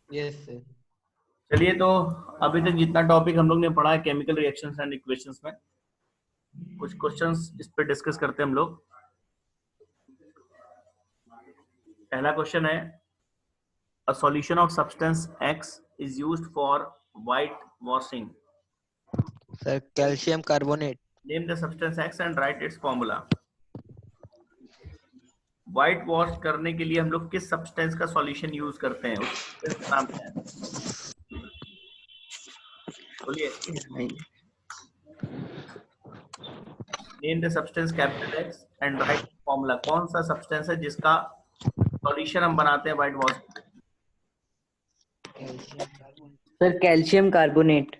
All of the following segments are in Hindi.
Yes sir. चलिए, तो अभी तक जितना टॉपिक हम लोग ने पढ़ा है केमिकल रिएक्शंस एंड इक्वेशंस में, कुछ क्वेश्चंस इस पे डिस्कस करते हैं हम लोग। पहला क्वेश्चन है, a solution of substance x is used for white washing. Sir calcium carbonate. Name the substance x and right it's formula. White wash करने के लिए हम लोग किस सब्सटेंस का सॉल्यूशन यूज करते हैं, उस सब्सटेंस का नाम क्या है? बोलिए। Name the substance capital x and right formula. कौन सा सब्सटेंस है जिसका सॉल्यूशन हम बनाते हैं व्हाइट वॉश के लिए? Sir calcium carbonate.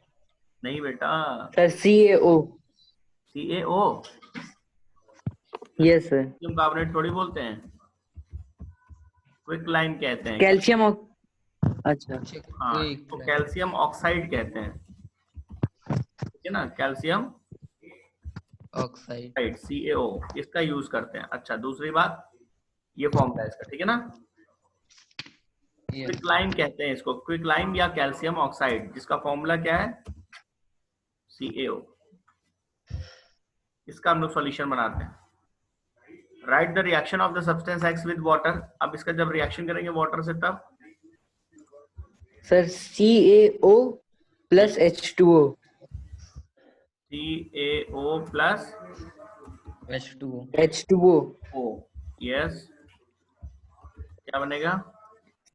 नहीं बेटा, sir CaO। CaO। Yes sir. Calcium carbonate थोड़ी बोलते हैं, क्विक लाइम कहते हैं। कैल्शियम। अच्छा। हाँ, तो कैल्शियम ऑक्साइड कहते हैं, ठीक है ना, कैल्शियम ऑक्साइड। CaO, इसका यूज करते हैं। अच्छा, दूसरी बात, ये फॉर्मूला है इसका, ठीक है ना। क्विक लाइम कहते हैं इसको, क्विक लाइम या कैल्शियम ऑक्साइड, जिसका फॉर्मूला क्या है? CaO। इसका हम लोग सॉल्यूशन बनाते हैं। Right the reaction of the substance x with water. अब इसका जब रिएक्शन करेंगे वाटर से तब sir CaO plus H2O। CaO plus H2O। O। Yes, क्या बनेगा?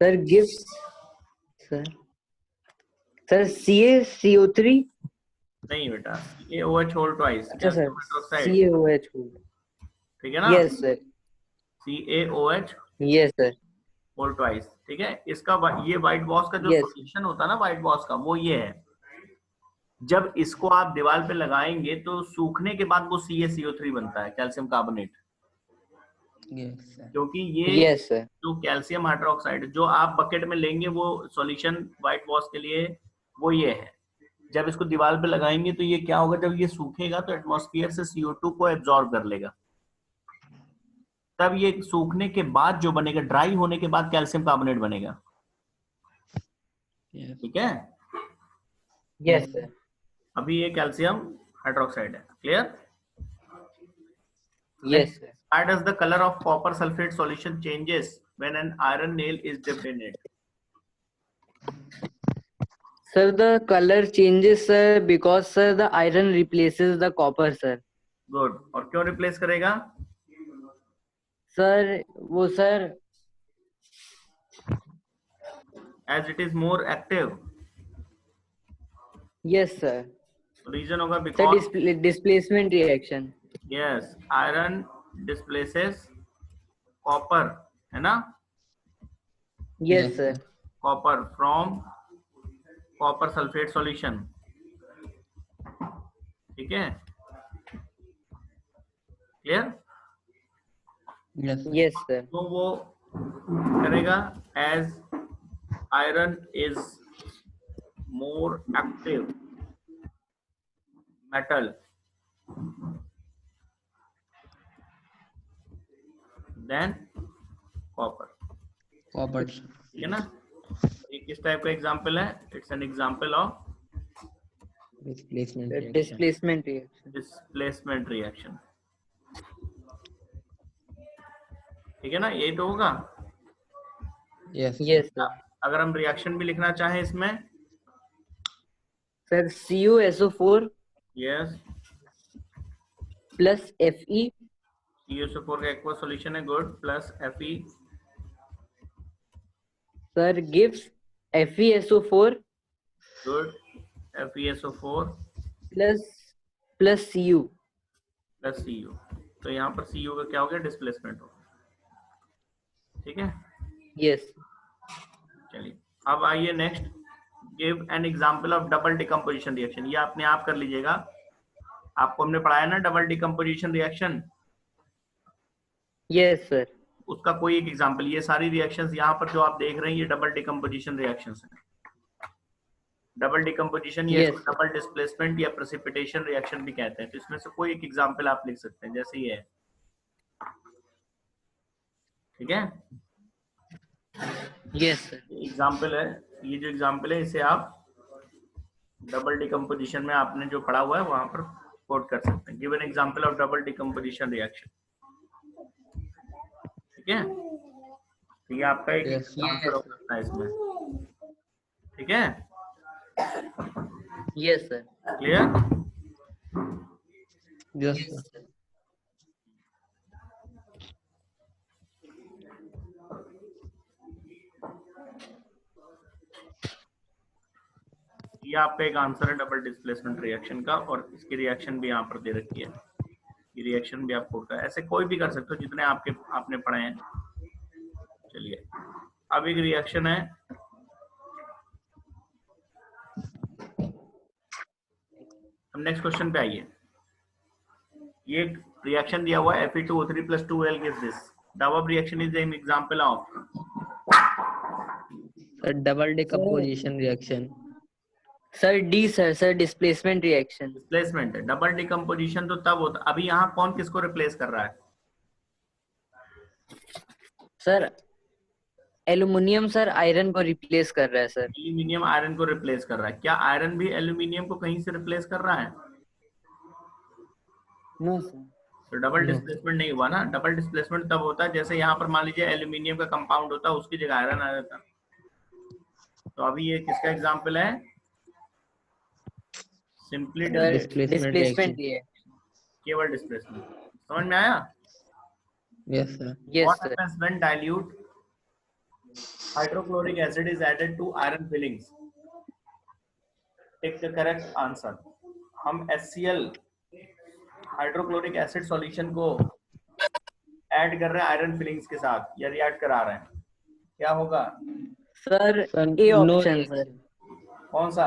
Sir gives sir CaCO3। नहीं बेटा, CaOH होल ट्वाइस, अच्छा सर, कैल्शियम हाइड्रोक्साइड, CaOH। ठीक है ना। Yes sir. CaOH yes sir. Whole twice, ठीक है। इसका ये व्हाइट वॉश का जो यस। सॉल्यूशन होता है ना व्हाइट वॉश का, वो ये है। जब इसको आप दीवार पे लगाएंगे तो सूखने के बाद वो CaCO3 बनता है, कैल्शियम कार्बोनेट। क्योंकि ये यस सर। जो कैल्शियम हाइड्रोक्साइड जो आप बकेट में लेंगे, वो सॉल्यूशन व्हाइट वॉश के लिए वो ये है। जब इसको दीवार पे लगाएंगे तो ये क्या होगा, जब ये सूखेगा तो एटमॉस्फेयर से CO2 को एब्जॉर्ब कर लेगा। तब ये सूखने के बाद जो बनेगा, ड्राई होने के बाद कैल्शियम कार्बोनेट बनेगा, ठीक है। Yes sir. अभी ये कैल्शियम हाइड्रोक्साइड है, clear. Yes sir. Why does the color of copper sulfate solution changes when an iron nail is dipped in it? Sir, the color changes, sir, because sir the iron replaces the copper, sir. Good. और क्यों रिप्लेस करेगा? सर वो sir As it is more active. Yes sir. Reason होगा Sir, because displacement reaction. yes, iron displaces copper, है ना? Yes sir. Copper from copper sulfate solution, ठीक है, क्लियर। Yes sir. तो वो करेगा as iron is more active metal than copper, ठीक है ना। ये किस टाइप का एग्जाम्पल है? It's an example of Displacement reaction. Displacement reaction, ठीक है ना। यही तो होगा। Yes sir. अगर हम रिएक्शन भी लिखना चाहें इसमें, Sir, CuSO4 yes, plus Fe. CuSO4 का एक्वा सॉल्यूशन है, good, plus Fe, Sir gives FeSO4 good, FeSO4 plus Cu. Plus Cu। तो यहाँ पर Cu का क्या हो गया? डिस्प्लेसमेंट हो गया, ठीक है। Yes. चलिए, अब आइए next, give an example of double decomposition reaction. ये अपने आप कर लीजिएगा, आपको हमने पढ़ाया ना double decomposition reaction, Yes sir. उसका कोई एक एग्जांपल। ये सारी रिएक्शंस यहाँ पर जो आप देख रहे हैं, ये डबल डिकम्पोजिशन रिएक्शंस हैं। डबल डिकम्पोजिशन या Yes. डबल डिस्प्लेसमेंट या प्रेसिपिटेशन रिएक्शन भी कहते हैं। तो इसमें से कोई एक एग्जांपल आप लिख सकते हैं, जैसे ये है, ठीक है। Yes sir. एग्जांपल है, ये जो एग्जाम्पल है इसे आप डबल डिकम्पोजिशन में आपने जो पढ़ा हुआ है वहां पर कोट कर सकते हैं। Give an example of double decomposition reaction. ठीक है, तो ये आपका एक Yes, आंसर हो सकता है इसमें। ठीक है, Yes, sir. Clear? yes, sir. ये आपका एक आंसर है डबल डिस्प्लेसमेंट रिएक्शन का, और इसकी रिएक्शन भी यहाँ पर दे रखी है। ये रिएक्शन भी आप कोट कर, ऐसे कोई भी कर सकते हो जितने आपने पढ़े हैं। चलिए, अब एक रिएक्शन है, हम नेक्स्ट क्वेश्चन पे आइए। ये एक रिएक्शन दिया हुआ है Fe2O3 + 2Al gives this. The above reaction is an example of Sir, double decomposition reaction. Sir, D, sir. Sir, displacement reaction. Displacement है। डबल डिकम्पोजिशन तो तब होता, अभी यहाँ कौन किसको रिप्लेस कर रहा है? Sir, एल्युमिनियम सर आयरन को रिप्लेस कर रहा है सर। एल्यूमिनियम आयरन को रिप्लेस कर रहा है। क्या आयरन भी एल्यूमिनियम को कहीं से रिप्लेस कर रहा है? No sir. तो डबल No. डिस्प्लेसमेंट नहीं हुआ ना। डबल डिस्प्लेसमेंट तब होता है जैसे यहाँ पर मान लीजिए एल्यूमिनियम का कंपाउंड होता है, उसकी जगह आयरन आ जाता। तो अभी ये किसका एग्जाम्पल है? सिंपली डिस्प्लेसमेंट ये। केवल डिस्प्लेसमेंट। समझ में आया? Yes, sir. Yes What sir. happens when dilute hydrochloric acid is added to iron fillings? Take the correct answer. हम HCl हाइड्रोक्लोरिक एसिड सॉल्यूशन को ऐड कर रहे हैं आयरन फिलिंग्स के साथ, या रिएक्ट करा रहे हैं, क्या होगा? सर ए No ऑप्शन reaction. सर। कौन सा?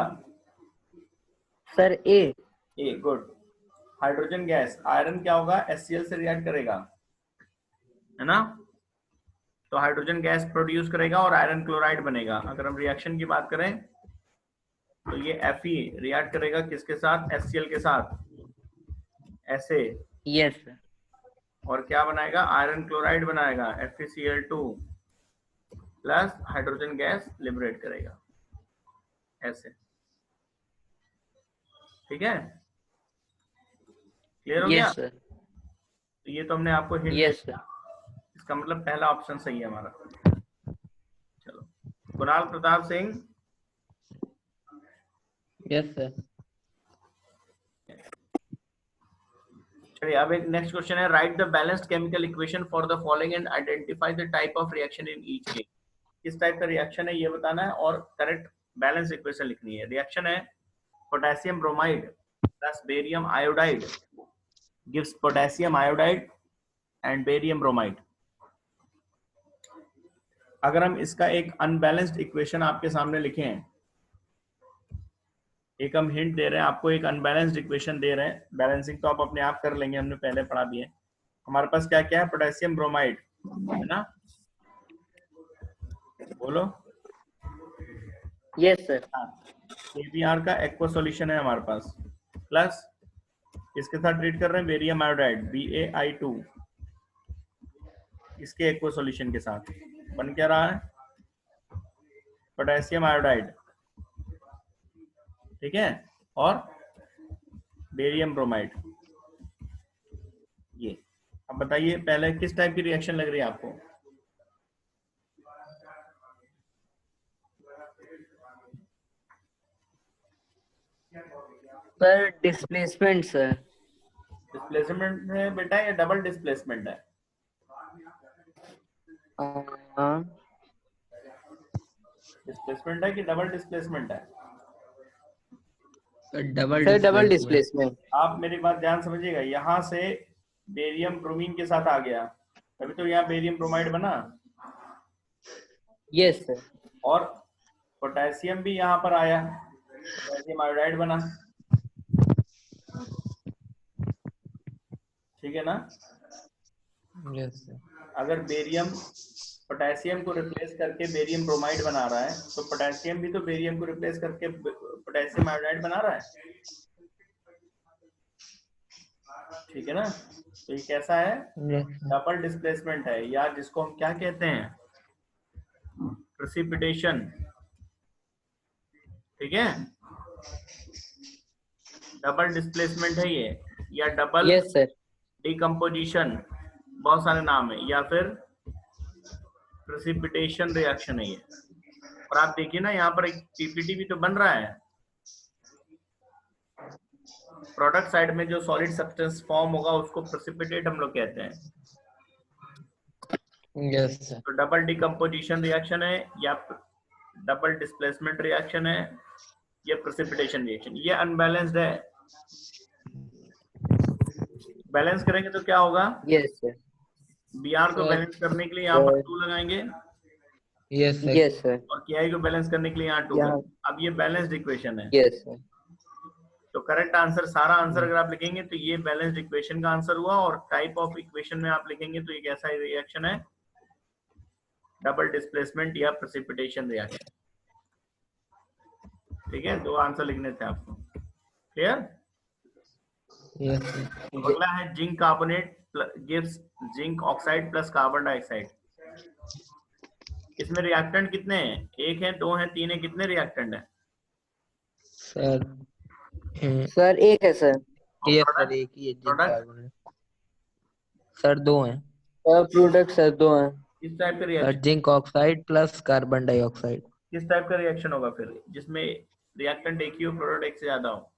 सर ए। ए, गुड। हाइड्रोजन गैस आयरन क्या होगा? HCl से रिएक्ट करेगा, है ना? तो हाइड्रोजन गैस प्रोड्यूस करेगा और आयरन क्लोराइड बनेगा। अगर हम रिएक्शन की बात करें तो ये Fe रिएक्ट करेगा किसके साथ? HCl के साथ, ऐसे। Yes sir. और क्या बनाएगा? आयरन क्लोराइड बनाएगा, FeCl2 plus hydrogen gas liberate करेगा, ऐसे। ठीक है, क्लियर हो गया? Yes sir. तो ये तो हमने आपको हिंट यस दिया। सर। इसका मतलब पहला ऑप्शन सही है हमारा। चलो, कुणाल प्रताप सिंह। Yes, sir. चलिए, अब एक नेक्स्ट क्वेश्चन है। Right the balanced chemical equation for the following and identify the type of reaction in each case. किस टाइप का रिएक्शन है ये बताना है और करेक्ट बैलेंस इक्वेशन लिखनी है। रिएक्शन है potassium bromide plus barium iodide gives potassium iodide and barium bromide. अगर हम इसका एक अनबैलेंस्ड इक्वेशन आपके सामने लिखे हैं, एक हम हिंट दे रहे हैं आपको, एक अनबैलेंस्ड इक्वेशन दे रहे हैं। बैलेंसिंग तो आप अपने आप कर लेंगे, हमने पहले पढ़ा भी है। हमारे पास क्या क्या है? पोटेशियम ब्रोमाइड, है ना? बोलो। Yes sir. KBr का एक्वा सॉल्यूशन है हमारे पास, प्लस इसके साथ ट्रीट कर रहे हैं बेरियम आयोडाइड BaI2, इसके एक्वा सॉल्यूशन के साथ बन क्या रहा है? पोटेशियम आयोडाइड, ठीक है, और बेरियम ब्रोमाइड। ये अब बताइए पहले किस टाइप की रिएक्शन लग रही है आपको? Sir displacement sir. डिस्प्लेसमेंट है बेटा या डबल डिस्प्लेसमेंट है? डिस्प्लेसमेंट है कि डबल डिस्प्लेसमेंट है? Sir, double sir double displacement. Displacement. आप मेरी बात ध्यान समझिएगा। यहाँ से बेरियम ब्रोमीन के साथ आ गया, तभी तो यहाँ बेरियम ब्रोमाइड बना, यस सर। और पोटेशियम भी यहाँ पर आया, पोटेशियम आयोडाइड बना। ठीक है ना? Yes, sir. अगर बेरियम पोटेशियम को रिप्लेस करके बेरियम ब्रोमाइड बना रहा है, तो पोटेशियम भी तो बेरियम को रिप्लेस करके पोटेशियम आयोडाइड बना रहा है। ठीक है ना? तो ये कैसा है? Yes, sir. डबल डिस्प्लेसमेंट है, या जिसको हम क्या कहते हैं? प्रेसिपिटेशन। ठीक है, डबल डिस्प्लेसमेंट है ये, या डबल Yes, sir. डिकम्पोजिशन, बहुत सारे नाम है, या फिर प्रेसिपिटेशन रिएक्शन है ये। और आप देखिए ना यहाँ पर एक पीपीटी भी तो बन रहा है। प्रोडक्ट साइड में जो सॉलिड सब्सटेंस फॉर्म होगा उसको प्रेसिपिटेट हम लोग कहते हैं। Yes, sir. तो डबल डिकम्पोजिशन रिएक्शन है, या डबल डिस्प्लेसमेंट रिएक्शन है, या प्रेसिपिटेशन रिएक्शन। ये अनबैलेंस्ड है। बैलेंस करेंगे तो क्या होगा, Yes, sir. बीआर को Sir. बैलेंस करने के लिए यहाँ पर Sir. 2 लगाएंगे, Yes, sir. Yes, sir. और केआई को बैलेंस करने के लिए यहाँ 2 यहाँ- अब ये बैलेंस्ड इक्वेशन है। Yes, sir. तो करेक्ट आंसर, सारा आंसर अगर आप लिखेंगे तो ये बैलेंस्ड इक्वेशन का आंसर हुआ। और टाइप ऑफ इक्वेशन में आप लिखेंगे तो ये कैसा रिएक्शन है, डबल डिस्प्लेसमेंट या प्रेसिपिटेशन रिएक्शन। ठीक है, 2 आंसर लिखने थे आपको। क्लियर? Yes, sir. अगला है zinc carbonate gives zinc oxide plus carbon dioxide. इसमें रिएक्टेंट कितने हैं, 1 है, 2 है, 3 है, कितने रिएक्टेंट है? Sir. Sir, एक है sir. Yes, sir. एक ही है जिंक प्रोडक्ट कार्बोनेट। सर 2 हैं। Product sir, दो हैं. किस टाइप का sir reaction, zinc oxide plus carbon dioxide. किस टाइप का रिएक्शन होगा फिर जिसमें रिएक्टेंट एक ही हो, प्रोडक्ट एक से ज्यादा हो?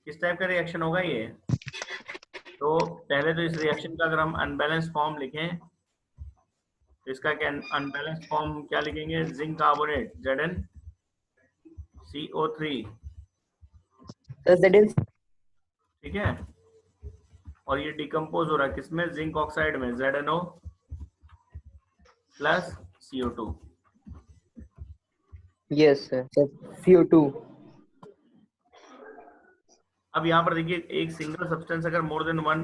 किस टाइप का रिएक्शन होगा ये? तो पहले तो इस रिएक्शन का अगर हम अनबैलेंस फॉर्म लिखें तो इसका क्या अनबैलेंस फॉर्म क्या लिखेंगे, zinc carbonate ZnCO3, Sir, that is ठीक है। और ये डिकम्पोज हो रहा है किसमें, जिंक ऑक्साइड में, ZnO plus CO2। yes sir. Sir, CO2. अब यहाँ पर देखिए, एक सिंगल सब्सटेंस अगर मोर देन 1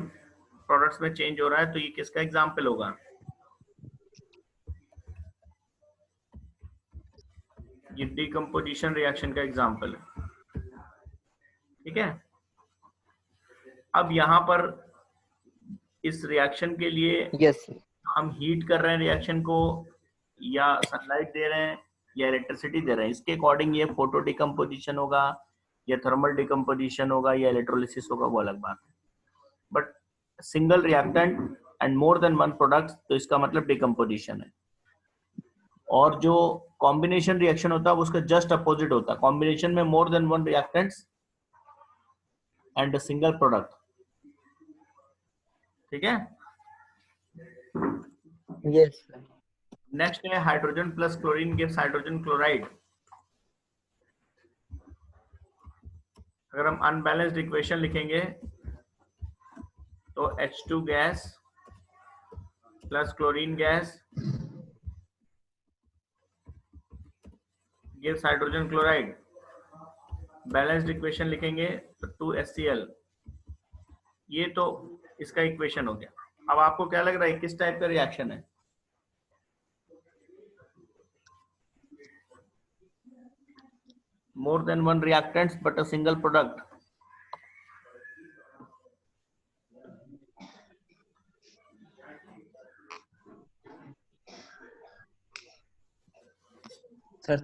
प्रोडक्ट्स में चेंज हो रहा है तो ये किसका एग्जाम्पल होगा, ये डिकम्पोजिशन रिएक्शन का एग्जाम्पल है। ठीक है, अब यहाँ पर इस रिएक्शन के लिए Yes sir. हम हीट कर रहे हैं रिएक्शन को, या सनलाइट दे रहे हैं, या इलेक्ट्रिसिटी दे रहे हैं, इसके अकॉर्डिंग ये फोटो डिकम्पोजिशन होगा, या थर्मल डिकम्पोजिशन होगा, या इलेक्ट्रोलिसिस होगा, वो अलग बात है। But single reactant and more than 1 product, तो इसका मतलब डिकम्पोजिशन है। और जो कॉम्बिनेशन रिएक्शन होता है उसका जस्ट अपोजिट होता है, कॉम्बिनेशन में more than 1 reactants and a single product. ठीक है, Yes sir. नेक्स्ट है hydrogen plus chlorine gives hydrogen chloride. अगर हम अनबैलेंस्ड इक्वेशन लिखेंगे तो H2 gas plus chlorine gas gives hydrogen chloride. Balanced equation लिखेंगे तो 2HCl। ये तो इसका इक्वेशन हो गया। अब आपको क्या लग रहा है किस टाइप का रिएक्शन है? More than 1 reactants but a single product. Sir